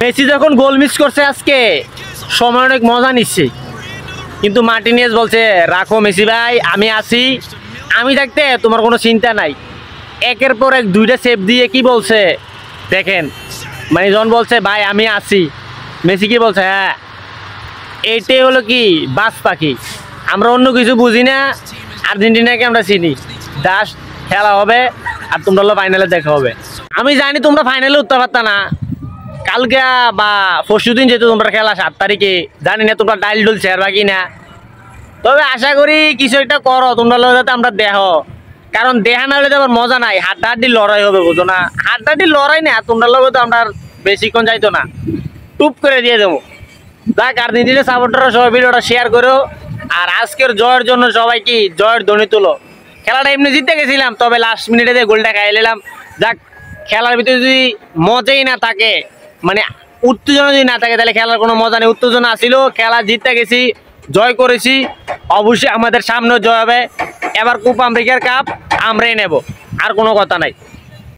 Messi যখন goal miss করছে আজকে সময় অনেক মজা নিচ্ছে, কিন্তু মার্টিনেজ বলছে রাখো মেসি ভাই, আমি আছি, আমি থাকতে তোমার কোনো চিন্তা নাই। একের পর এক দুইটা সেভ দিয়ে কি বলছে দেখেন, মানে যখন বলছে ভাই আমি আছি, মেসি কি বলছে, হ্যাঁ এইটাই হলো কি বাস পাখি। আমরা অন্য কিছু বুঝি না, আর্জেন্টিনাকে আমরা চিনি। জাস্ট খেলা হবে আর তোমরা হলো ফাইনালে দেখা হবে। আমি জানি তোমরা ফাইনালে উঠতে পারতা না, কালকে বা পরশু দিন যেহেতু তোমরা খেলা 7 তারিখে, জানি না তোমরা ডাইল ডুল ছেড়বা কি না, তবে আশা করি কিছু একটা করো তোমরা লোক, যাতে আমরা দেহ, কারণ দেখা না হলে তো আবার মজা নাই, হাড্ডাহাড্ডি লড়াই হবে, বুঝো না? হাড্ডাহাড্ডি লড়াই না, তোমরা লোক তো আমরা বেশিক্ষণ যাইতো না, টুপ করে দিয়ে দেবো। যাক, আর্জেন্টিনার সাপোর্টাররা সবাই ভিডিওটা শেয়ার করো, আর আজকের জয়ের জন্য সবাই কি জয়ের ধ্বনি তুলো। খেলাটা এমনি জিততে গেছিলাম, তবে লাস্ট মিনিটে দিয়ে গোলটা খাইয়ে নিলাম। যাক, খেলার ভিতরে যদি মজাই না থাকে, মানে উত্তেজনা যদি না থাকে, তাহলে খেলার কোনো মজা নেই। উত্তেজনা আসিল, খেলা জিততে গেছি, জয় করেছি, অবশ্যই আমাদের সামনে জয় হবে। এবার কোপা আমেরিকার কাপ আমরাই নেব, আর কোনো কথা নাই।